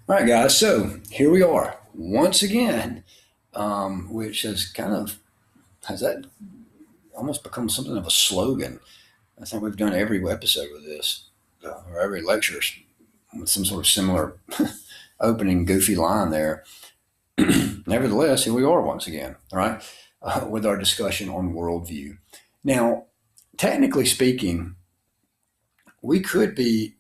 All right, guys. So here we are once again, which has that almost become something of a slogan. I think we've done every episode with this, or every lecture with some sort of similar opening goofy line there. Nevertheless, here we are once again, all right, with our discussion on worldview. Now, technically speaking, we could be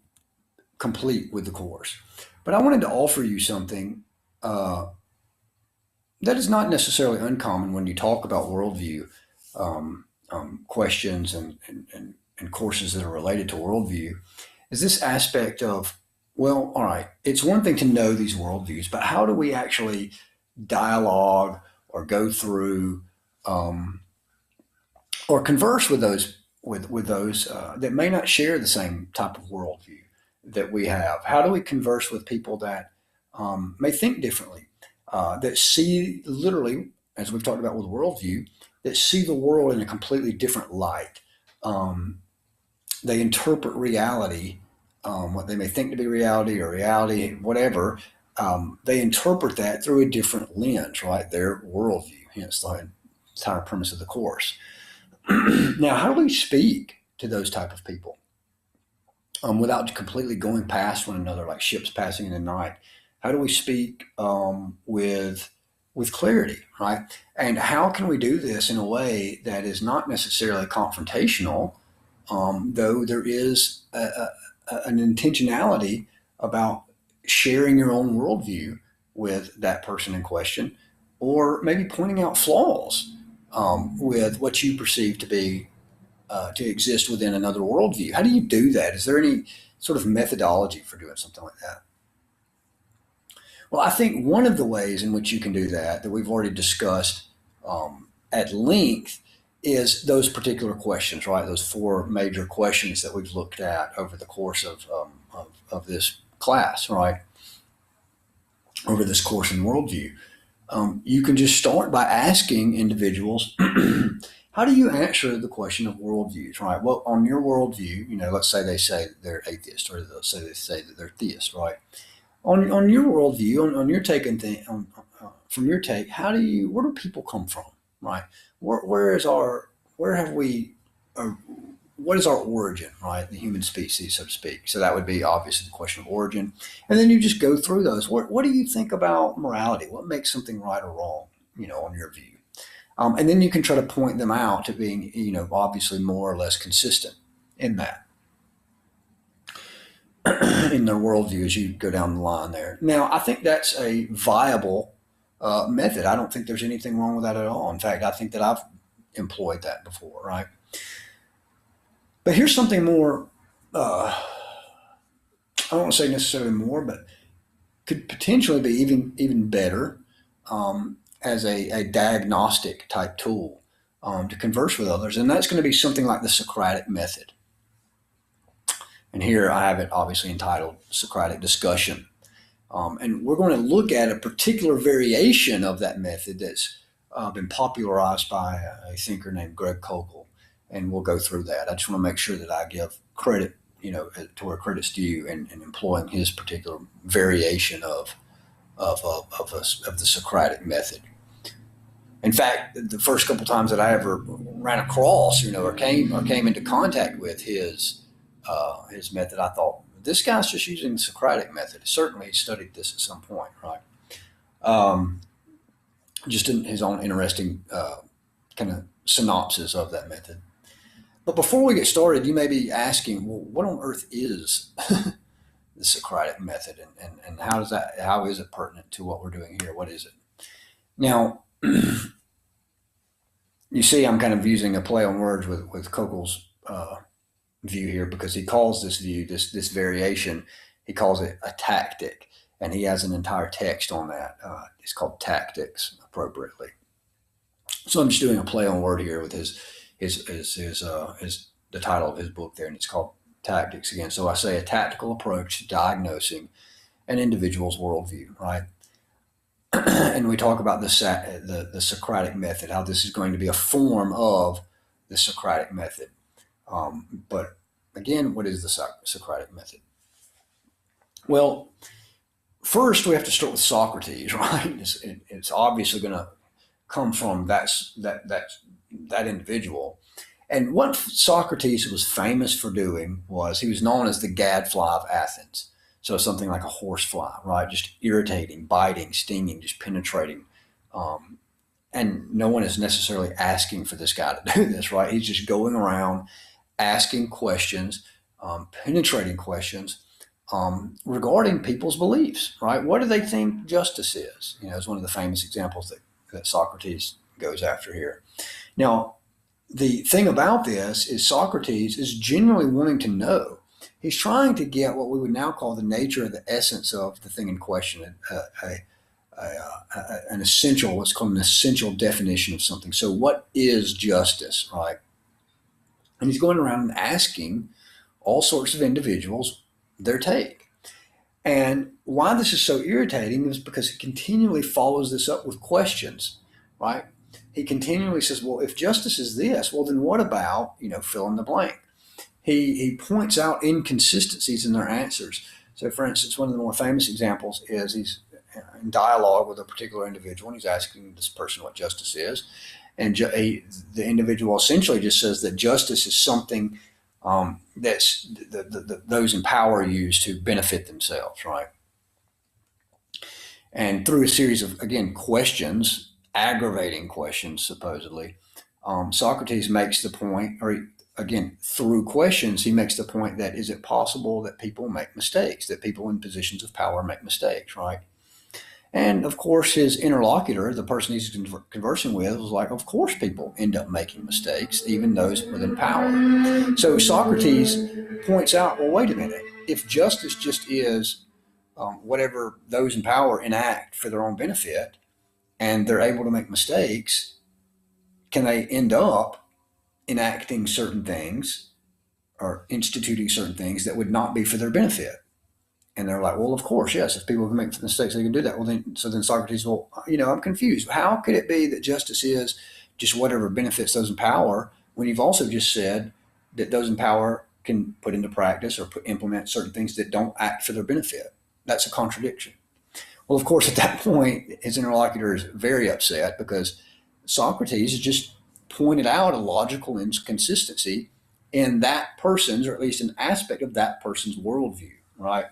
complete with the course, but I wanted to offer you something uh, that is not necessarily uncommon when you talk about worldview questions and courses that are related to worldview, is this aspect of, well, all right, it's one thing to know these worldviews, but how do we actually dialogue or go through um, or converse with those that may not share the same type of worldview that we have? How do we converse with people that may think differently, that see literally, as we've talked about with worldview, that see the world in a completely different light? Um, they interpret reality, what they may think to be reality or reality, whatever. They interpret that through a different lens, right? Their worldview, hence the entire premise of the course. Now, how do we speak to those type of people without completely going past one another like ships passing in the night? How do we speak with clarity, right? And how can we do this in a way that is not necessarily confrontational, though there is an intentionality about sharing your own worldview with that person in question, or maybe pointing out flaws with what you perceive to be to exist within another worldview. How do you do that? Is there any sort of methodology for doing something like that? Well, I think one of the ways in which you can do that, that we've already discussed at length, is those particular questions, right? Those four major questions that we've looked at over the course of this class, right? Over this course in worldview. You can just start by asking individuals, how do you answer the question of worldviews, right? Well, on your worldview, let's say they say that they're atheist, or they say that they're theist, right? On your worldview, on your take and thing, from your take, where do people come from, right? Where is our, where have we, uh, what is our origin, right? The human species, so to speak. So that would be obviously the question of origin. And then you just go through those. What do you think about morality? What makes something right or wrong, on your view? And then you can try to point them out to being, obviously more or less consistent in that, in their worldview as you go down the line there. Now, I think that's a viable method. I don't think there's anything wrong with that at all. In fact, I think that I've employed that before, right? But here's something more, I don't want to say necessarily more, but could potentially be even better as a diagnostic type tool to converse with others, and that's going to be something like the Socratic Method. And here I have it obviously entitled Socratic Discussion. And we're going to look at a particular variation of that method that's been popularized by a thinker named Greg Koukl. And we'll go through that. I just want to make sure that I give credit, to where credit's due in employing his particular variation of the Socratic method. In fact, the first couple times that I ever ran across, or came into contact with his method, I thought this guy's just using the Socratic method. Certainly, he studied this at some point, right? Um, just in his own interesting kind of synopsis of that method. But before we get started, you may be asking, well, what on earth is the Socratic method, and how is it pertinent to what we're doing here? What is it? Now, you see, I'm kind of using a play on words with Kokel's view here, because he calls this view, this variation, he calls it a tactic, and he has an entire text on that. It's called Tactics, appropriately. So I'm just doing a play on word here with his the title of his book there, and it's called Tactics again. So I say a tactical approach to diagnosing an individual's worldview, right? And we talk about the Socratic method, how this is going to be a form of the Socratic method. But again, what is the Socratic method? Well, first we have to start with Socrates, right? It's obviously going to come from that individual. And what Socrates was famous for doing was he was known as the gadfly of Athens. So something like a horsefly, right? Just irritating, biting, stinging, just penetrating. Um, and no one is necessarily asking for this guy to do this, right? He's just going around asking questions, penetrating questions regarding people's beliefs, right? What do they think justice is? It's one of the famous examples that Socrates goes after here. Now, the thing about this is Socrates is genuinely wanting to know. He's trying to get what we would now call the nature, the essence of the thing in question, an essential, what's called an essential definition of something. So, what is justice, right? And he's going around and asking all sorts of individuals their take. And why this is so irritating is because he continually follows this up with questions, right? He continually says, well, if justice is this, well, then what about, fill in the blank? He points out inconsistencies in their answers. So, for instance, one of the more famous examples is he's in dialogue with a particular individual, and he's asking this person what justice is. And the individual essentially just says that justice is something that's those in power use to benefit themselves, right? And through a series of, again, questions, aggravating questions, supposedly, Socrates makes the point, or again, through questions, he makes the point that is it possible that people make mistakes, that people in positions of power make mistakes, right? And of course, his interlocutor, the person he's conversing with, was like, of course, people end up making mistakes, even those within power. So Socrates points out, well, wait a minute. If justice just is whatever those in power enact for their own benefit, and they're able to make mistakes, can they end up enacting certain things or instituting certain things that would not be for their benefit? And they're like, well, of course, yes. If people can make mistakes, they can do that. Well, then Socrates, well, I'm confused. How could it be that justice is just whatever benefits those in power when you've also just said that those in power can put into practice or implement certain things that don't act for their benefit? That's a contradiction. Well, of course, at that point, his interlocutor is very upset because Socrates has just pointed out a logical inconsistency in that person's, or at least an aspect of that person's worldview, right?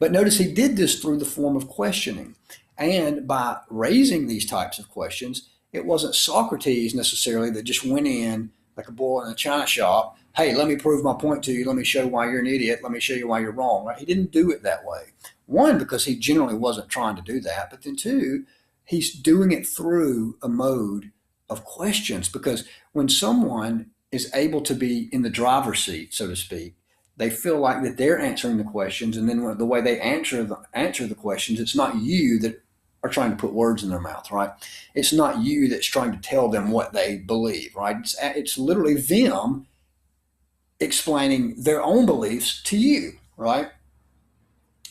But notice he did this through the form of questioning. And by raising these types of questions, it wasn't Socrates necessarily that just went in like a bull in a china shop. Hey, let me prove my point to you. Let me show why you're an idiot. Let me show you why you're wrong. Right? He didn't do it that way. One, because he generally wasn't trying to do that. But then two, he's doing it through a mode of questions. Because when someone is able to be in the driver's seat, so to speak, they feel like that they're answering the questions, and then the way they answer the questions, it's not you that are trying to put words in their mouth, right? It's not you that's trying to tell them what they believe, right? It's literally them explaining their own beliefs to you, right?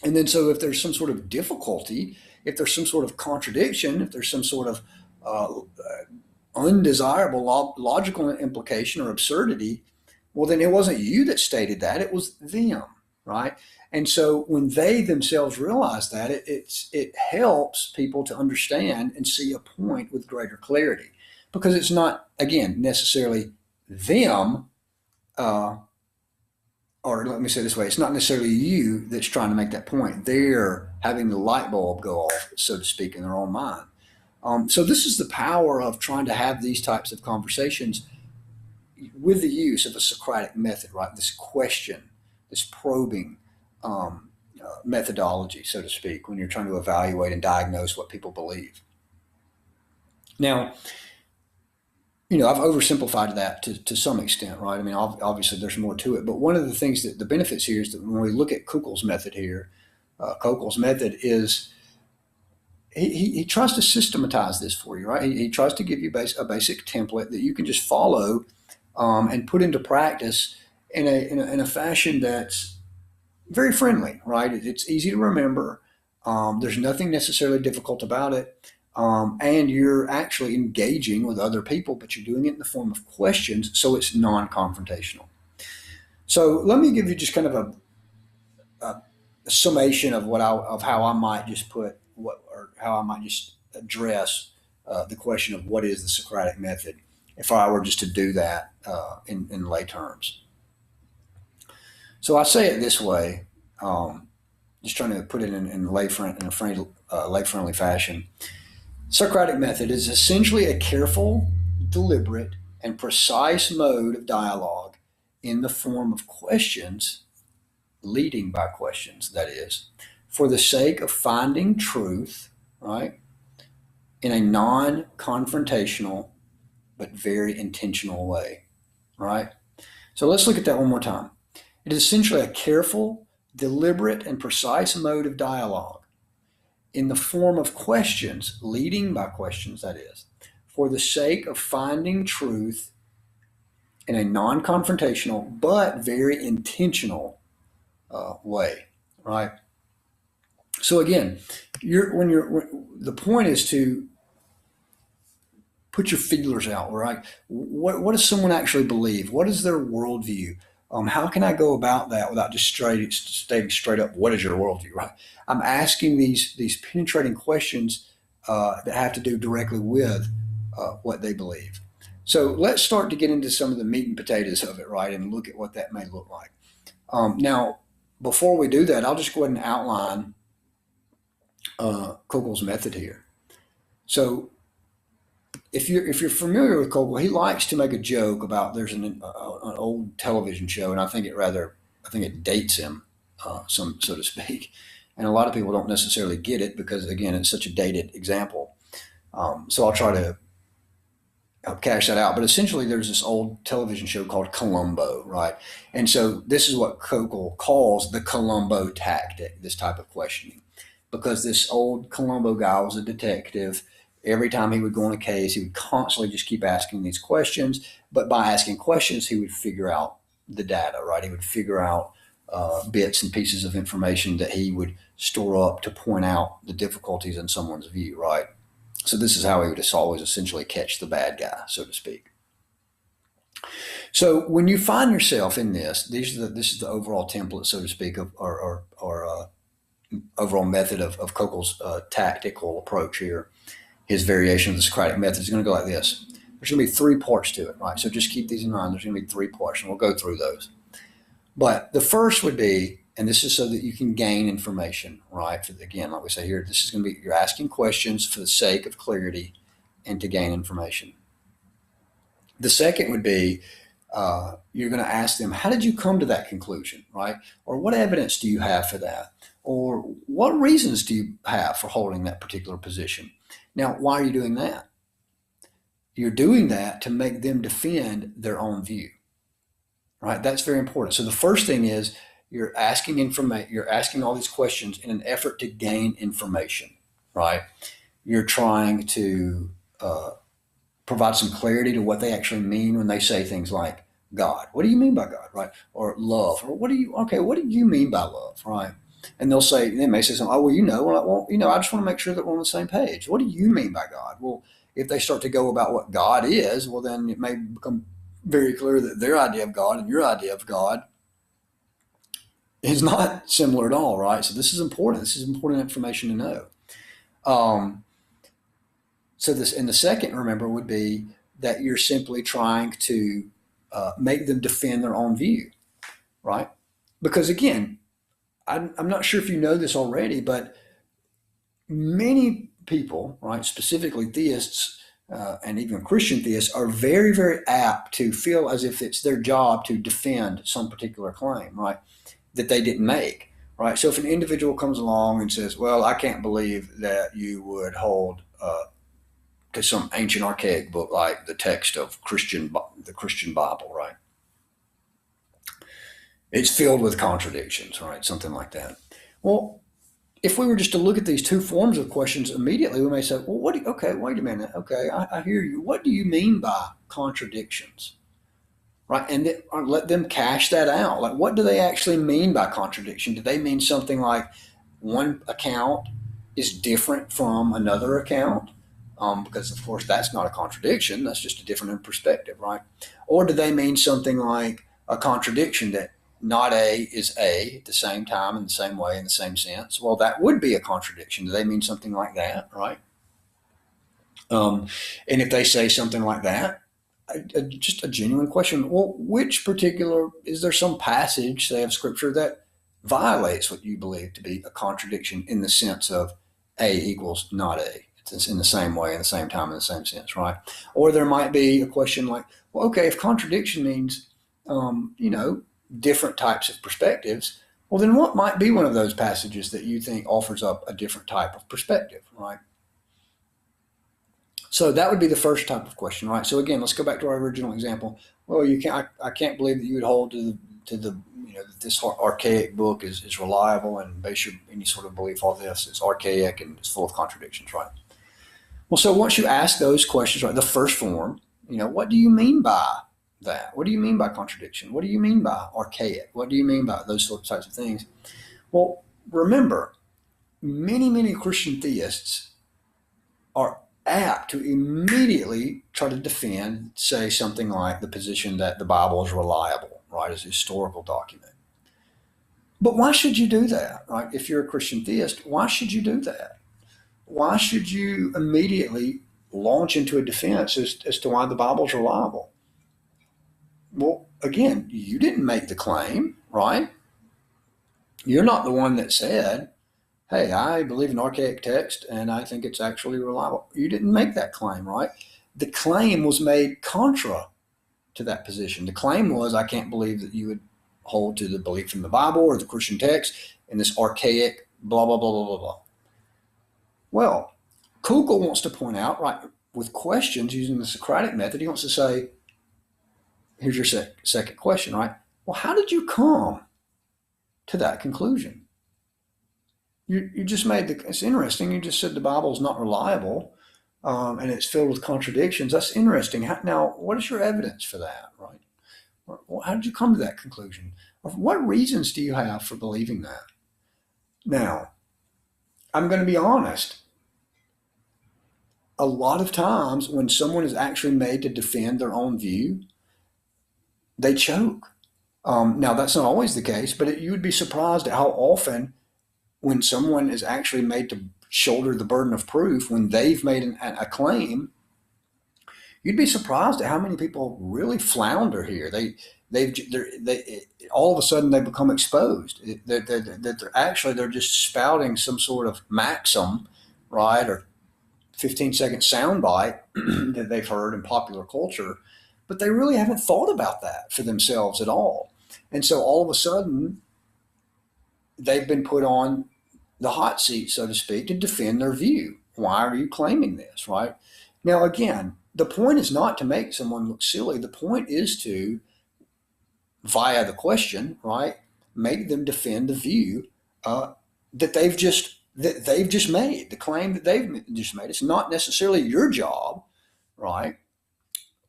And then so if there's some sort of difficulty, if there's some sort of contradiction, if there's some sort of undesirable logical implication or absurdity, well, then it wasn't you that stated that, it was them, right? And so when they themselves realize that, it helps people to understand and see a point with greater clarity. Because it's not, again, necessarily them, or let me say it this way, it's not necessarily you that's trying to make that point. They're having the light bulb go off, so to speak, in their own mind. So this is the power of trying to have these types of conversations with the use of a Socratic method, right? This question, this probing methodology, so to speak, when you're trying to evaluate and diagnose what people believe. Now, I've oversimplified that to some extent, right? I mean, obviously there's more to it, but one of the things that the benefits here is that when we look at Kukel's method here, Kukel's method is he tries to systematize this for you, right? He tries to give you a basic template that you can just follow and put into practice in a fashion that's very friendly, right? It's easy to remember. There's nothing necessarily difficult about it. And you're actually engaging with other people, but you're doing it in the form of questions, so it's non-confrontational. So let me give you just kind of a summation of how I might just put what, or how I might just address the question of what is the Socratic method, if I were just to do that in lay terms. So I say it this way, just trying to put it in lay friendly fashion. Socratic method is essentially a careful, deliberate, and precise mode of dialogue in the form of questions, leading by questions, that is, for the sake of finding truth, right, in a non confrontational but very intentional way, right? So let's look at that one more time. It is essentially a careful, deliberate, and precise mode of dialogue in the form of questions, leading by questions, that is, for the sake of finding truth in a non confrontational but very intentional way, right? So again, the point is to put your feelers out, right? What does someone actually believe? What is their worldview? How can I go about that without just stating straight up, what is your worldview, right? I'm asking these penetrating questions that have to do directly with what they believe. So let's start to get into some of the meat and potatoes of it, right, and look at what that may look like. Now, before we do that, I'll just go ahead and outline Kogel's method here. So if you're familiar with Kogel, he likes to make a joke about there's an old television show, and I think it dates him, so to speak. And a lot of people don't necessarily get it because again, it's such a dated example. So I'll try to cash that out. But essentially, there's this old television show called Columbo, right? And so this is what Kogel calls the Columbo Tactic, this type of questioning, because this old Columbo guy was a detective. Every time he would go on a case, he would constantly just keep asking these questions. But by asking questions, he would figure out the data, right? He would figure out bits and pieces of information that he would store up to point out the difficulties in someone's view, right? So this is how he would always essentially catch the bad guy, so to speak. So when you find yourself in this, this is the overall template, so to speak, or overall method of Kogel's tactical approach here. His variation of the Socratic method is going to go like this. There's going to be three parts to it, right? So just keep these in mind. There's going to be three parts, and we'll go through those. But the first would be, and this is so that you can gain information, right? Again, like we say here, this is going to be, you're asking questions for the sake of clarity and to gain information. The second would be, you're going to ask them, how did you come to that conclusion, right? Or what evidence do you have for that? Or what reasons do you have for holding that particular position? Now, why are you doing that? You're doing that to make them defend their own view, right? That's very important. So the first thing is you're asking all these questions in an effort to gain information, right? You're trying to provide some clarity to what they actually mean when they say things like God. What do you mean by God, right? Or love. Or what do you mean by love, right? And they may say something, oh, well, I just want to make sure that we're on the same page. What do you mean by God? Well, if they start to go about what God is, well, then it may become very clear that their idea of God and your idea of God is not similar at all, right? So this is important. This is important information to know. So the second, remember, would be that you're simply trying to make them defend their own view, right? Because again, I'm not sure if you know this already, but many people, right, specifically theists and even Christian theists, are very, very apt to feel as if it's their job to defend some particular claim, right, that they didn't make, right? So if an individual comes along and says, well, I can't believe that you would hold to some ancient archaic book like the text of the Christian Bible, right? It's filled with contradictions, right? Something like that. Well, if we were just to look at these two forms of questions immediately, we may say, well, okay, wait a minute. Okay, I hear you. What do you mean by contradictions? Right? And let them cash that out. Like, what do they actually mean by contradiction? Do they mean something like one account is different from another account? Because, of course, that's not a contradiction. That's just a different perspective, right? Or do they mean something like a contradiction that not A is A at the same time, in the same way, in the same sense. Well, that would be a contradiction. Do they mean something like that, right? And if they say something like that, just a genuine question. Well, is there some passage, say, of Scripture that violates what you believe to be a contradiction in the sense of A equals not A? It's in the same way, in the same time, in the same sense, right? Or there might be a question like, well, okay, if contradiction means, different types of perspectives, well, then what might be one of those passages that you think offers up a different type of perspective, right? So that would be the first type of question, right? So again, let's go back to our original example. Well, you can't. I can't believe that you would hold to the that this archaic book is reliable and base your any sort of belief on this. It's archaic and it's full of contradictions, right? Well, so once you ask those questions, right, the first form, what do you mean by that? What do you mean by contradiction? What do you mean by archaic? What do you mean by those types of things? Well, remember, many Christian theists are apt to immediately try to defend, say, something like the position that the Bible is reliable, right, as a historical document. But why should you do that, right? If you're a Christian theist, why should you do that? Why should you immediately launch into a defense as to why the Bible is reliable? Well, again, you didn't make the claim, right? You're not the one that said, hey, I believe in archaic text and I think it's actually reliable. You didn't make that claim, right? The claim was made contra to that position. The claim was, I can't believe that you would hold to the belief in the Bible or the Christian text in this archaic blah, blah, blah, blah, blah, blah. Well, Kugel wants to point out, right, with questions using the Socratic method, he wants to say, here's your second question, right? Well, how did you come to that conclusion? You just it's interesting. You just said the Bible is not reliable and it's filled with contradictions. That's interesting. Now, what is your evidence for that, right? How did you come to that conclusion? What reasons do you have for believing that? Now, I'm going to be honest. A lot of times when someone is actually made to defend their own view, they choke. Now, that's not always the case, but you would be surprised at how often when someone is actually made to shoulder the burden of proof, when they've made a claim, you'd be surprised at how many people really flounder here. They all of a sudden they become exposed. They're just spouting some sort of maxim, right, or 15-second soundbite that they've heard in popular culture, but they really haven't thought about that for themselves at all. And so all of a sudden, they've been put on the hot seat, so to speak, to defend their view. Why are you claiming this, right? Now, again, the point is not to make someone look silly. The point is to, via the question, right, make them defend the view that they've just made, the claim that they've just made. It's not necessarily your job, right?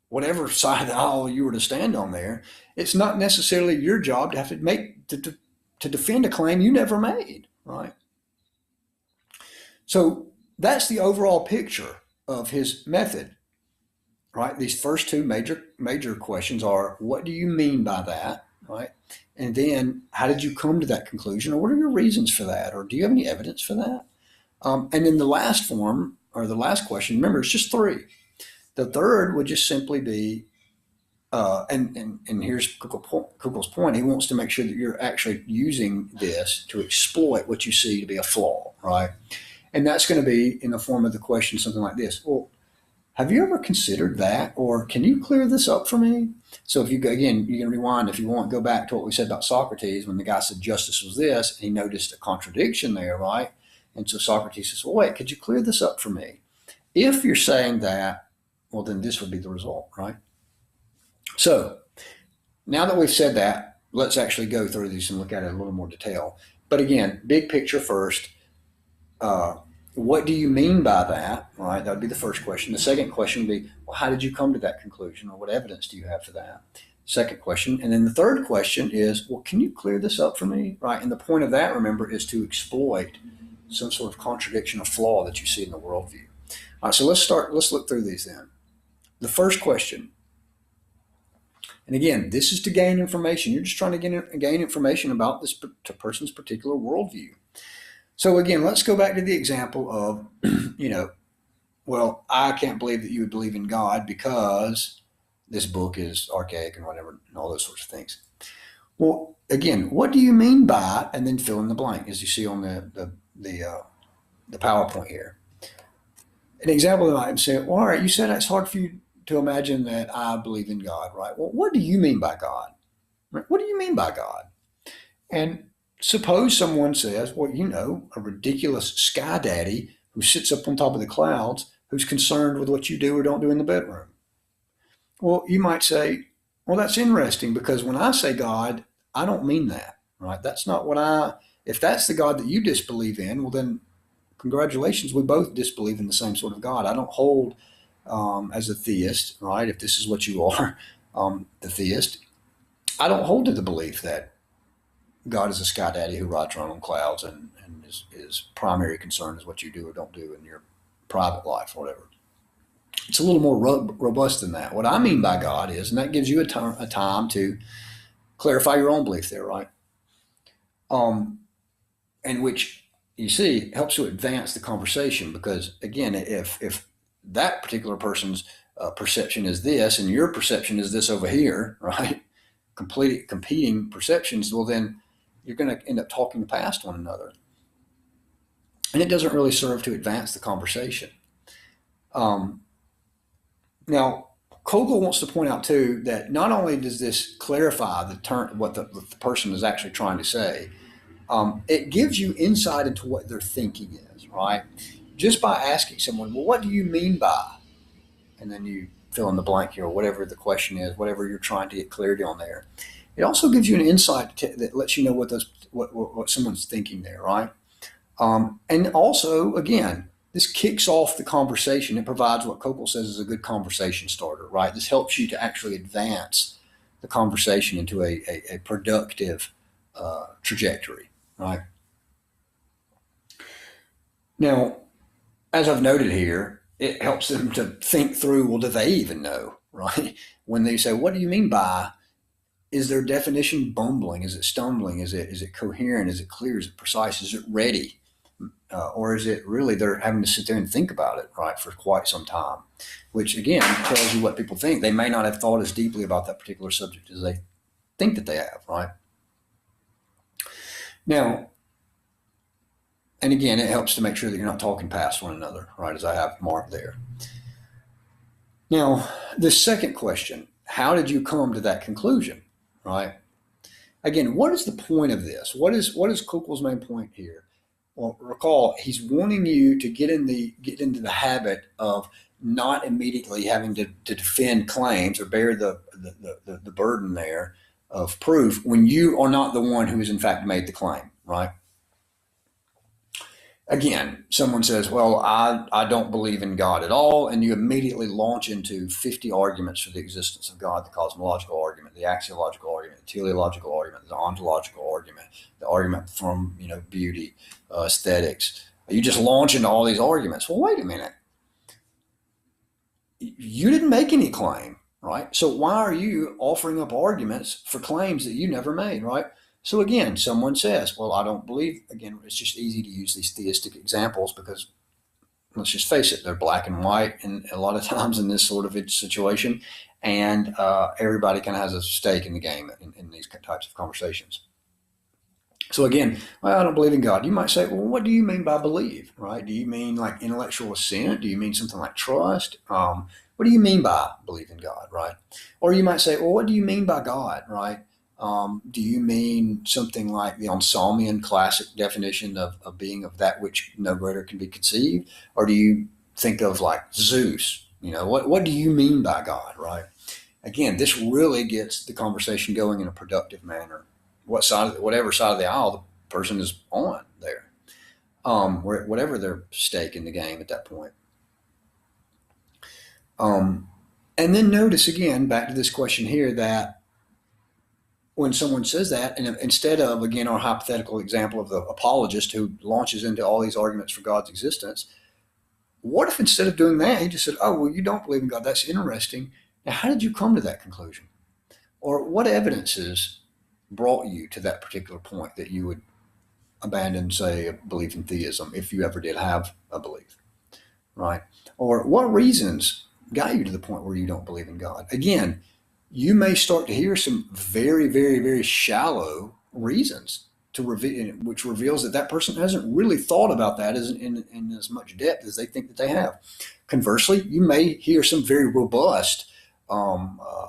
Whatever side of the aisle you were to stand on there, it's not necessarily your job to have to defend a claim you never made, right? So that's the overall picture of his method, right? These first two major questions are, what do you mean by that, right? And then, how did you come to that conclusion, or what are your reasons for that, or do you have any evidence for that? And then the last form, or the last question, remember, it's just three. The third would just simply be, and here's Kugel's point. He wants to make sure that you're actually using this to exploit what you see to be a flaw, right? And that's going to be in the form of the question, something like this. Well, have you ever considered that? Or can you clear this up for me? So if you can rewind if you want, go back to what we said about Socrates when the guy said justice was this, and he noticed a contradiction there, right? And so Socrates says, well, wait, could you clear this up for me? If you're saying that, well, then this would be the result, right? So now that we've said that, let's actually go through these and look at it in a little more detail. But again, big picture first. What do you mean by that, right? That would be the first question. The second question would be, well, how did you come to that conclusion, or what evidence do you have for that? Second question. And then the third question is, well, can you clear this up for me, right? And the point of that, remember, is to exploit some sort of contradiction or flaw that you see in the worldview. All right, so let's look through these then. The first question, And again, this is to gain information. You're just trying to gain information about this person's particular worldview. So again, let's go back to the example of, well, I can't believe that you would believe in God because this book is archaic and whatever, and all those sorts of things. Well, again, what do you mean by, and then fill in the blank, as you see on the PowerPoint here. An example that I might say, well, all right, you said it's hard for you to imagine that I believe in God, right? Well, what do you mean by God? Right? What do you mean by God? And suppose someone says, well, a ridiculous sky daddy who sits up on top of the clouds who's concerned with what you do or don't do in the bedroom. Well, you might say, well, that's interesting because when I say God, I don't mean that, right? That's not if that's the God that you disbelieve in, well, then congratulations, we both disbelieve in the same sort of God. I don't hold as a theist, right? If this is what you are, the theist, I don't hold to the belief that God is a sky daddy who rides around on clouds and his primary concern is what you do or don't do in your private life or whatever. It's a little more robust than that. What I mean by God is, and that gives you a time to clarify your own belief there, right? And which you see helps to advance the conversation because again, if that particular person's perception is this and your perception is this over here, right? Completely competing perceptions, well then you're going to end up talking past one another. And it doesn't really serve to advance the conversation. Now, Kogel wants to point out too that not only does this clarify what the person is actually trying to say, it gives you insight into what their thinking is, right? Just by asking someone, well, what do you mean by? And then you fill in the blank here, or whatever the question is, whatever you're trying to get clarity on there. It also gives you an insight that lets you know what someone's thinking there, right? And also, again, this kicks off the conversation. It provides what Kogel says is a good conversation starter, right? This helps you to actually advance the conversation into a productive trajectory, right? Now, as I've noted here, it helps them to think through, well, do they even know, right? When they say, what do you mean by, is their definition bumbling? Is it stumbling? Is it coherent? Is it clear? Is it precise? Is it ready? Or is it really they're having to sit there and think about it, right, for quite some time, which again tells you what people think. They may not have thought as deeply about that particular subject as they think that they have, right? Now, and again, it helps to make sure that you're not talking past one another, right, as I have marked there. Now, the second question, how did you come to that conclusion, right? Again, what is the point of this? What is Kogel's main point here? Well, recall, he's wanting you to get into the habit of not immediately having to defend claims or bear the burden there of proof when you are not the one who has in fact made the claim, right? Again, someone says, well, I don't believe in God at all, and you immediately launch into 50 arguments for the existence of God, the cosmological argument, the axiological argument, the teleological argument, the ontological argument, the argument from beauty, aesthetics. You just launch into all these arguments. Well, wait a minute. You didn't make any claim, right? So why are you offering up arguments for claims that you never made, right? So again, someone says, well, I don't believe, again, it's just easy to use these theistic examples because let's just face it, they're black and white and a lot of times in this sort of situation. And everybody kind of has a stake in the game in these types of conversations. So again, well, I don't believe in God. You might say, well, what do you mean by believe, right? Do you mean like intellectual assent? Do you mean something like trust? What do you mean by believe in God, right? Or you might say, well, what do you mean by God, right? Do you mean something like the Ansamian classic definition of being of that which no greater can be conceived? Or do you think of like Zeus? What do you mean by God, right? Again, this really gets the conversation going in a productive manner. Whatever side of the aisle the person is on there, whatever their stake in the game at that point. And then notice again, back to this question here, that when someone says that, and instead of, again, our hypothetical example of the apologist who launches into all these arguments for God's existence, what if instead of doing that, he just said, oh, well, you don't believe in God. That's interesting. Now, how did you come to that conclusion? Or what evidences brought you to that particular point that you would abandon, say, a belief in theism if you ever did have a belief, right? Or what reasons got you to the point where you don't believe in God? Again, you may start to hear some very, very, very shallow reasons to reveal, which reveals that that person hasn't really thought about that in as much depth as they think that they have. Conversely, you may hear some very robust, um, uh,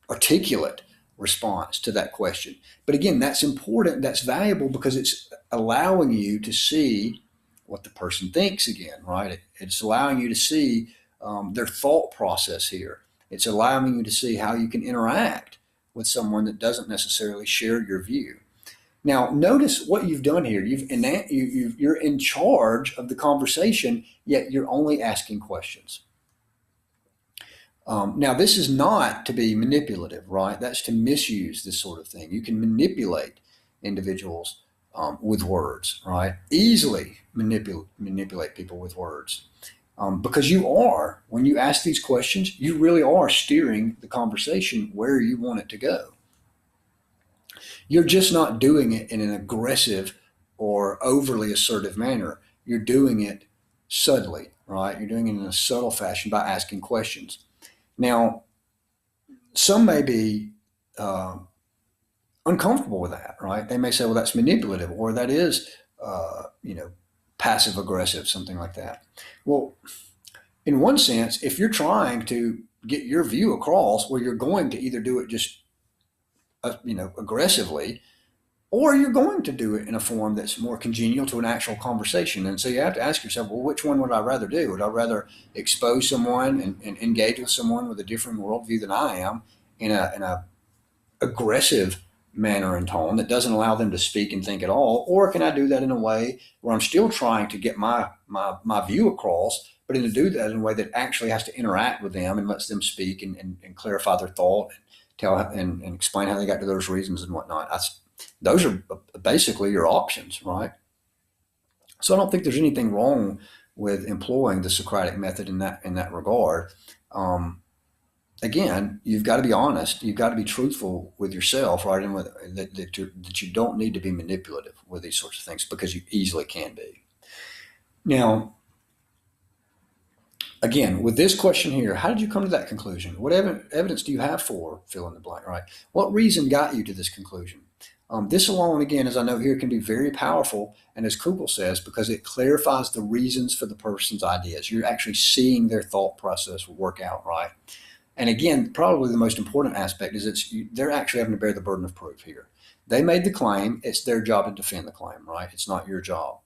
articulate response to that question. But again, that's important, that's valuable because it's allowing you to see what the person thinks again, right? It's allowing you to see their thought process here. It's allowing you to see how you can interact with someone that doesn't necessarily share your view. Now, notice what you've done here. You're in charge of the conversation, yet you're only asking questions. Now, this is not to be manipulative, right? That's to misuse this sort of thing. You can manipulate individuals with words, right? Easily manipulate people with words. Because when you ask these questions, you really are steering the conversation where you want it to go. You're just not doing it in an aggressive or overly assertive manner. You're doing it subtly, right? You're doing it in a subtle fashion by asking questions. Now, some may be uh, uncomfortable with that, right? They may say, well, that's manipulative or that is, you know, passive aggressive, something like that. Well, in one sense, if you're trying to get your view across, well, you're going to either do it just, aggressively, or you're going to do it in a form that's more congenial to an actual conversation. And so you have to ask yourself, well, which one would I rather do? Would I rather expose someone and engage with someone with a different worldview than I am in a aggressive manner and tone that doesn't allow them to speak and think at all? Or can I do that in a way where I'm still trying to get my view across, but to do that in a way that actually has to interact with them and lets them speak and clarify their thought and and explain how they got to those reasons and whatnot. Those are basically your options, right? So I don't think there's anything wrong with employing the Socratic method in that regard. Um, Again, you've got to be honest. You've got to be truthful with yourself, right? And that you don't need to be manipulative with these sorts of things because you easily can be. Now, again, with this question here, how did you come to that conclusion? What evidence do you have for fill in the blank, right? What reason got you to this conclusion? This alone, again, as I note here, can be very powerful, and as Kugel says, because it clarifies the reasons for the person's ideas. You're actually seeing their thought process work out, right? And again, probably the most important aspect is they're actually having to bear the burden of proof here. They made the claim. It's their job to defend the claim, right? It's not your job,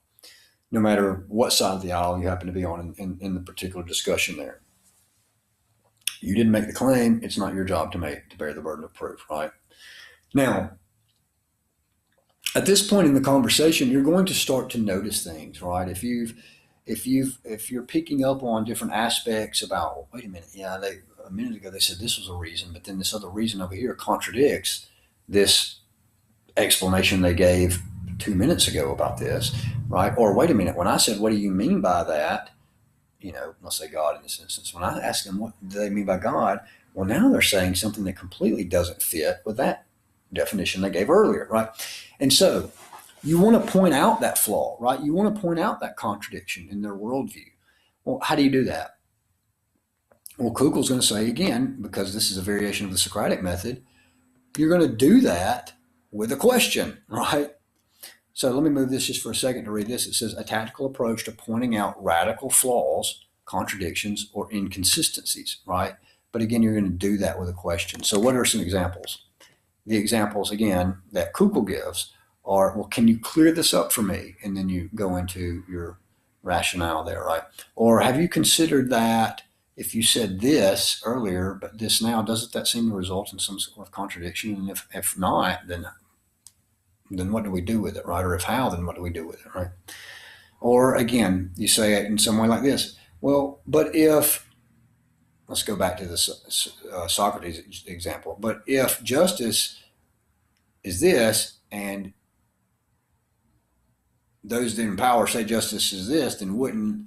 no matter what side of the aisle you happen to be on in the particular discussion there. You didn't make the claim. It's not your job to bear the burden of proof, right? Now, at this point in the conversation, you're going to start to notice things, right? If you're picking up on different aspects about, well, wait a minute, yeah, a minute ago they said this was a reason, but then this other reason over here contradicts this explanation they gave 2 minutes ago about this, right? Or wait a minute, when I said, what do you mean by that? Let's say God in this instance. When I asked them what do they mean by God, well, now they're saying something that completely doesn't fit with that definition they gave earlier, right? And so you want to point out that flaw, right? You want to point out that contradiction in their worldview. Well, how do you do that? Well, Kugel's going to say again, because this is a variation of the Socratic method, you're going to do that with a question, right? So let me move this just for a second to read this. It says a tactical approach to pointing out radical flaws, contradictions, or inconsistencies, right? But again, you're going to do that with a question. So what are some examples? The examples, again, that Kugel gives are, well, can you clear this up for me? And then you go into your rationale there, right? Or have you considered that if you said this earlier, but this now, doesn't that seem to result in some sort of contradiction? And if not, then what do we do with it, right? Or if how, then what do we do with it, right? Or again, you say it in some way like this. Well, but if, let's go back to the Socrates example, but if justice is this and those in power say justice is this, then wouldn't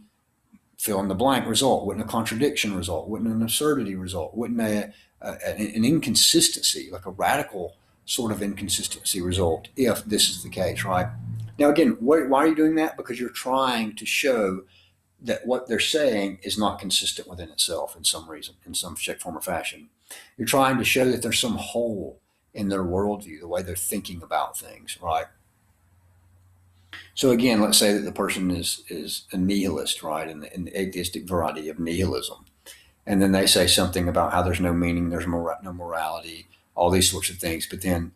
fill in the blank result? Wouldn't a contradiction result? Wouldn't an absurdity result? Wouldn't an inconsistency, like a radical sort of inconsistency result if this is the case, right? Now, again, why are you doing that? Because you're trying to show that what they're saying is not consistent within itself in some reason, in some shape, form, or fashion. You're trying to show that there's some hole in their worldview, the way they're thinking about things, right? So again, let's say that the person is a nihilist, right, in the atheistic variety of nihilism, and then they say something about how there's no meaning, there's no morality, all these sorts of things. But then,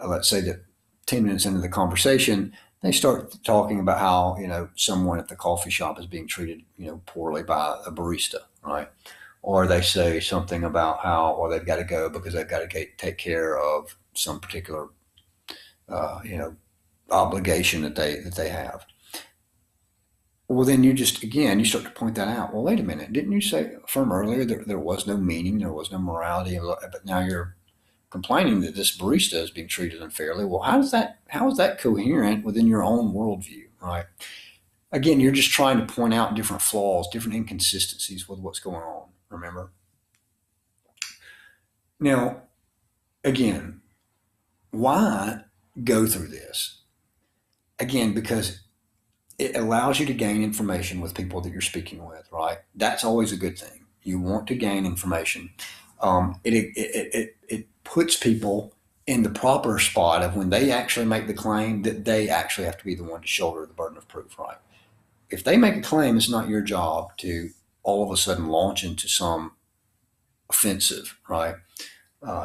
let's say that 10 minutes into the conversation, they start talking about how someone at the coffee shop is being treated poorly by a barista, right? Or they say something about how they've got to go because they've got to take care of some particular uh, you know obligation that they have. Well, then you just again you start to point that out. Well, wait a minute, didn't you say affirm earlier that there was no meaning, there was no morality, but now you're complaining that this barista is being treated unfairly? Well, how is that coherent within your own worldview, right? Again, you're just trying to point out different flaws, different inconsistencies with what's going on. Remember, now again, why go through this? Again, because it allows you to gain information with people that you're speaking with, right? That's always a good thing. You want to gain information. It puts people in the proper spot of when they actually make the claim that they actually have to be the one to shoulder the burden of proof, right? If they make a claim, it's not your job to all of a sudden launch into some offensive, right?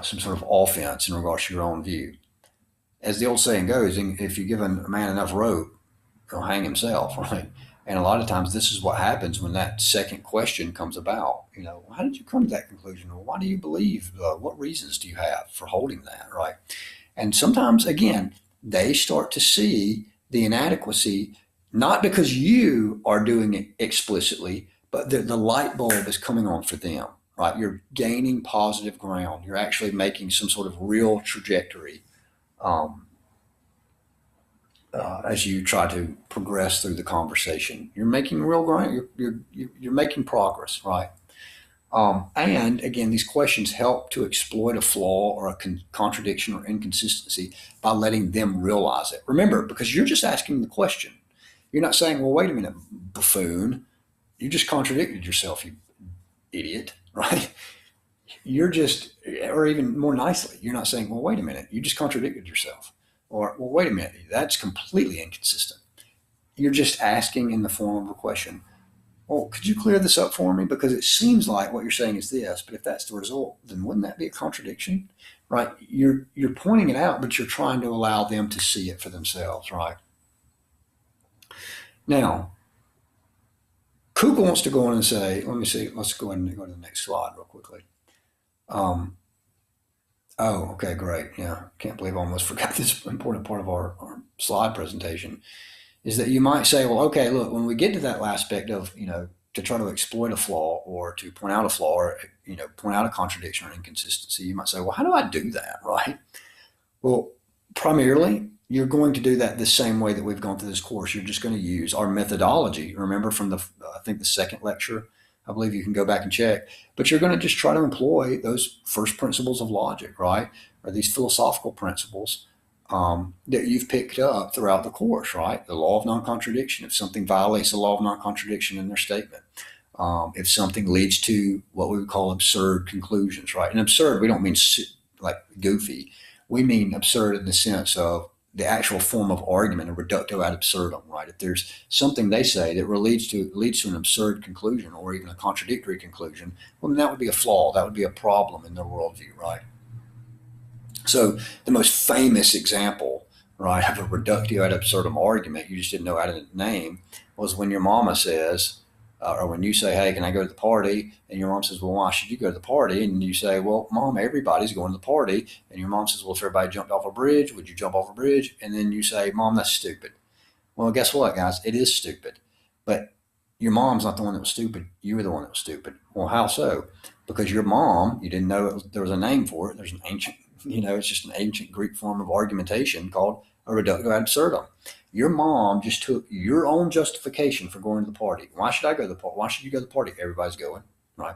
Some sort of offense in regards to your own view. As the old saying goes, if you give a man enough rope, he'll hang himself, right? And a lot of times this is what happens when that second question comes about. How did you come to that conclusion? Or why do you believe? What reasons do you have for holding that, right? And sometimes, again, they start to see the inadequacy, not because you are doing it explicitly, but the light bulb is coming on for them, right? You're gaining positive ground. You're actually making some sort of real trajectory um, as you try to progress through the conversation. You're making real ground. You're making progress, right? And again, these questions help to exploit a flaw or a contradiction or inconsistency by letting them realize it. Remember, because you're just asking the question. You're not saying, well, wait a minute, buffoon. You just contradicted yourself, you idiot, right? You're just, or even more nicely, you're not saying, well, wait a minute, you just contradicted yourself. Or, well, wait a minute, that's completely inconsistent. You're just asking in the form of a question. Well, could you clear this up for me? Because it seems like what you're saying is this, but if that's the result, then wouldn't that be a contradiction? Right? You're pointing it out, but you're trying to allow them to see it for themselves, right? Now, Kugel wants to go on and say, let me see, let's go ahead and go to the next slide real quickly. Um, oh, okay, great. Yeah, can't believe I almost forgot this important part of our slide presentation is that you might say, well, okay, look, when we get to that aspect of, to try to exploit a flaw or to point out a flaw or, point out a contradiction or inconsistency, you might say, well, how do I do that, right? Well, primarily, you're going to do that the same way that we've gone through this course. You're just going to use our methodology. Remember from I think the second lecture, I believe you can go back and check, but you're going to just try to employ those first principles of logic, right? Or these philosophical principles that you've picked up throughout the course, right? The law of non-contradiction. If something violates the law of non-contradiction in their statement, if something leads to what we would call absurd conclusions, right? And absurd, we don't mean like goofy. We mean absurd in the sense of the actual form of argument, a reductio ad absurdum, right? If there's something they say that leads to an absurd conclusion or even a contradictory conclusion, well, then that would be a flaw. That would be a problem in their worldview, right? So the most famous example, right, of a reductio ad absurdum argument you just didn't know how to name was when your mama says, or when you say, hey, can I go to the party? And your mom says, well, why should you go to the party? And you say, well, mom, everybody's going to the party. And your mom says, well, if everybody jumped off a bridge, would you jump off a bridge? And then you say, mom, that's stupid. Well, guess what, guys? It is stupid. But your mom's not the one that was stupid. You were the one that was stupid. Well, how so? Because your mom, you didn't know there was a name for it. There's an ancient, it's just an ancient Greek form of argumentation called a reductio ad absurdum. Your mom just took your own justification for going to the party. Why should I go to the party? Why should you go to the party? Everybody's going, right?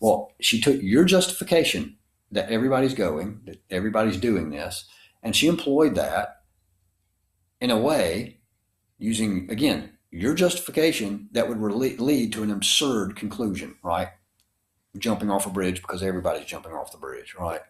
Well, she took your justification that everybody's going, that everybody's doing this, and she employed that in a way using, again, your justification that would lead to an absurd conclusion, right? Jumping off a bridge because everybody's jumping off the bridge, right?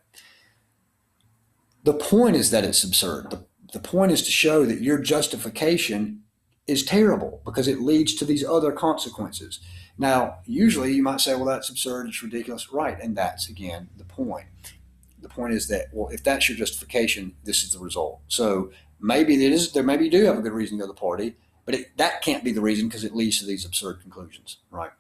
The point is that it's absurd. The point is to show that your justification is terrible because it leads to these other consequences. Now, usually you might say, well, that's absurd, it's ridiculous, right? And that's, again, the point. The point is that, well, if that's your justification, this is the result. So maybe maybe you do have a good reason to go to the party, but that can't be the reason because it leads to these absurd conclusions, right?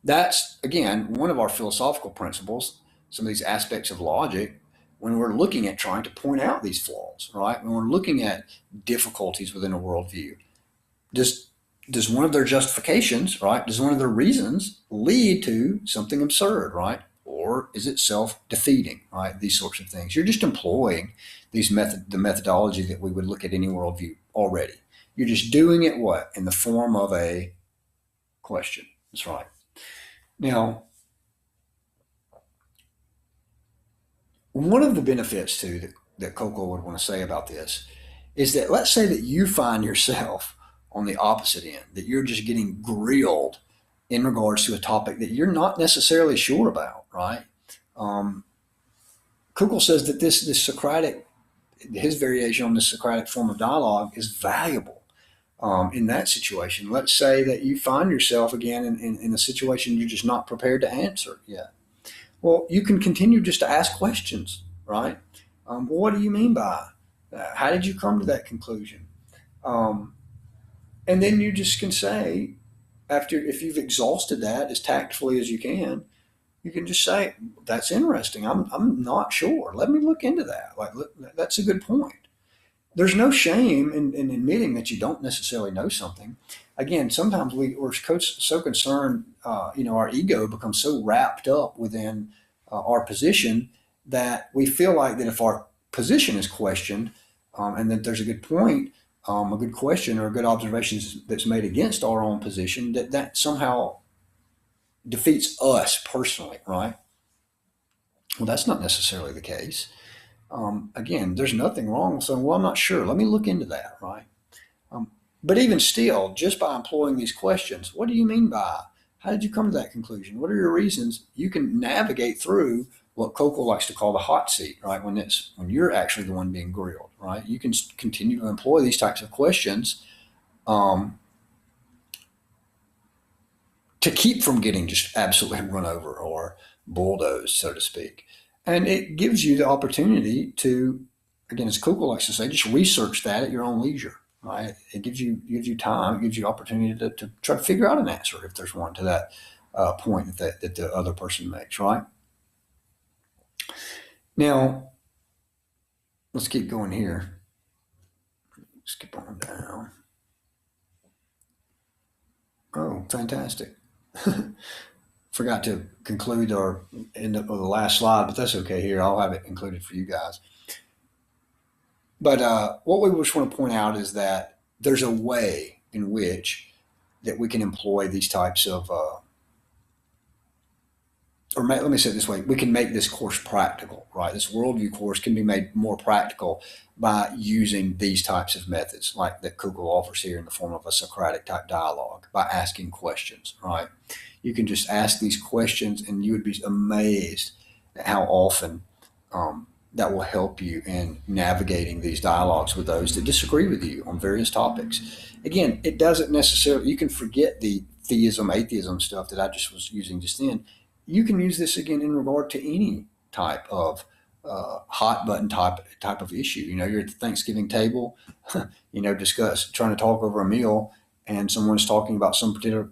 That's, again, one of our philosophical principles, some of these aspects of logic, when we're looking at trying to point out these flaws, right? When we're looking at difficulties within a worldview, does one of their justifications, right? Does one of their reasons lead to something absurd, right? Or is it self-defeating, right? These sorts of things. You're just employing the methodology that we would look at any worldview already. You're just doing it what? In the form of a question. That's right. Now, one of the benefits too that Coco would want to say about this is that let's say that you find yourself on the opposite end, that you're just getting grilled in regards to a topic that you're not necessarily sure about, right? Kugel says that this Socratic, his variation on the Socratic form of dialogue is valuable in that situation. Let's say that you find yourself again in a situation you're just not prepared to answer yet. Well, you can continue just to ask questions, right? Well, what do you mean by that? How did you come to that conclusion? And then you just can say, if you've exhausted that as tactfully as you can just say, that's interesting. I'm not sure. Let me look into that. That's a good point. There's no shame in admitting that you don't necessarily know something. Again, sometimes we're so concerned, our ego becomes so wrapped up within our position that we feel like that if our position is questioned and that there's a good point, a good question or a good observation that's made against our own position, that somehow defeats us personally, right? Well, that's not necessarily the case. Again, there's nothing wrong with saying, well, I'm not sure. Let me look into that, right? But even still, just by employing these questions, what do you mean by? How did you come to that conclusion? What are your reasons? You can navigate through what Coco likes to call the hot seat, right? When you're actually the one being grilled, right? You can continue to employ these types of questions to keep from getting just absolutely run over or bulldozed, so to speak. And it gives you the opportunity to, again, as Coco likes to say, just research that at your own leisure, right? It gives you time, it gives you opportunity to try to figure out an answer if there's one to that point that the other person makes, right? Now, let's keep going here. Skip on down. Oh, fantastic. Forgot to conclude or end up with the last slide, but that's okay here. I'll have it included for you guys. But what we just want to point out is that there's a way in which that we can employ these types of, let me say it this way, we can make this course practical, right? This worldview course can be made more practical by using these types of methods like that Kugel offers here in the form of a Socratic type dialogue, by asking questions, right? You can just ask these questions and you would be amazed at how often that will help you in navigating these dialogues with those that disagree with you on various topics. Again, it doesn't necessarily, you can forget the theism, atheism stuff that I just was using just then. You can use this again in regard to any type of hot button type of issue. You're at the Thanksgiving table, trying to talk over a meal, and someone's talking about some particular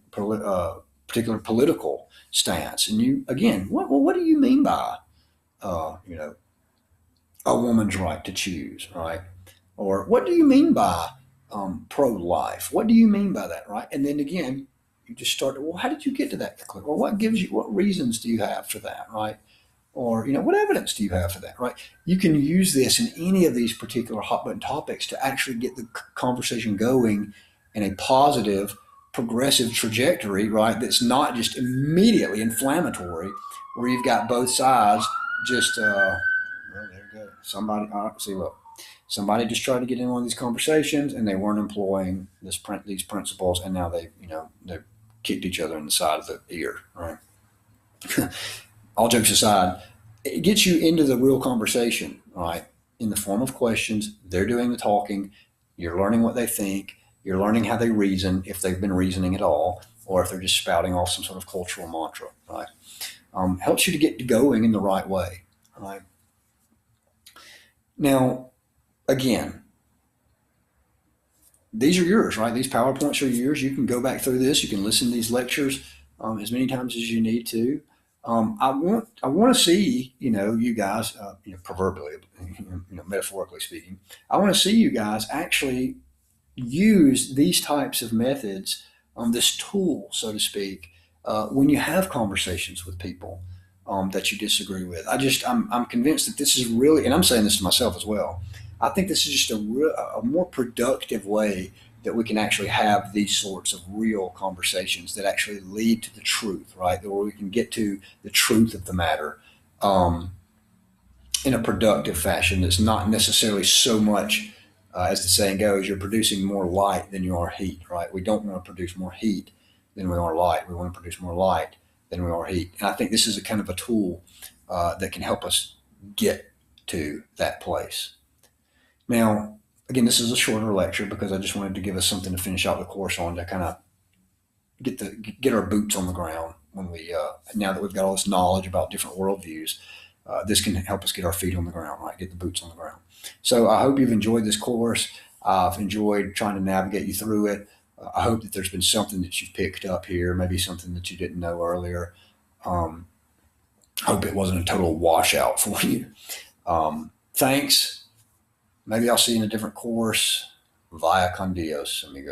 political stance, and you again, what do you mean by, a woman's right to choose, right? Or what do you mean by pro-life? What do you mean by that, right? And then again, you just start. Well, how did you get to that conclusion? Well, what reasons do you have for that, right? Or, what evidence do you have for that, right? You can use this in any of these particular hot button topics to actually get the conversation going in a positive, progressive trajectory, right? That's not just immediately inflammatory, where you've got both sides just, well, there you go. Somebody, see, look, somebody just tried to get in one of these conversations and they weren't employing these principles, and now they kicked each other in the side of the ear, right? All jokes aside, it gets you into the real conversation, right? In the form of questions. They're doing the talking. You're learning what they think. You're learning how they reason, if they've been reasoning at all, or if they're just spouting off some sort of cultural mantra, right? Helps you to get going in the right way, right? Now, again, these are yours, right? These PowerPoints are yours. You can go back through this. You can listen to these lectures as many times as you need to. I want to see, you guys, proverbially, metaphorically speaking, I want to see you guys actually use these types of methods, this tool, so to speak, when you have conversations with people that you disagree with. I'm convinced that this is really, and I'm saying this to myself as well. I think this is just a more productive way that we can actually have these sorts of real conversations that actually lead to the truth, right? Where we can get to the truth of the matter um, in a productive fashion that's not necessarily so much, as the saying goes, you're producing more light than you are heat, right? We don't want to produce more heat than we are light. We want to produce more light than we are heat. And I think this is a kind of a tool that can help us get to that place. Now, again, this is a shorter lecture because I just wanted to give us something to finish out the course on, to kind of get our boots on the ground when we now that we've got all this knowledge about different worldviews. This can help us get our feet on the ground, right? Get the boots on the ground. So I hope you've enjoyed this course. I've enjoyed trying to navigate you through it. I hope that there's been something that you've picked up here, maybe something that you didn't know earlier. Um, Hope it wasn't a total washout for you. Thanks. Maybe I'll see you in a different course. Via con Dios, amigo.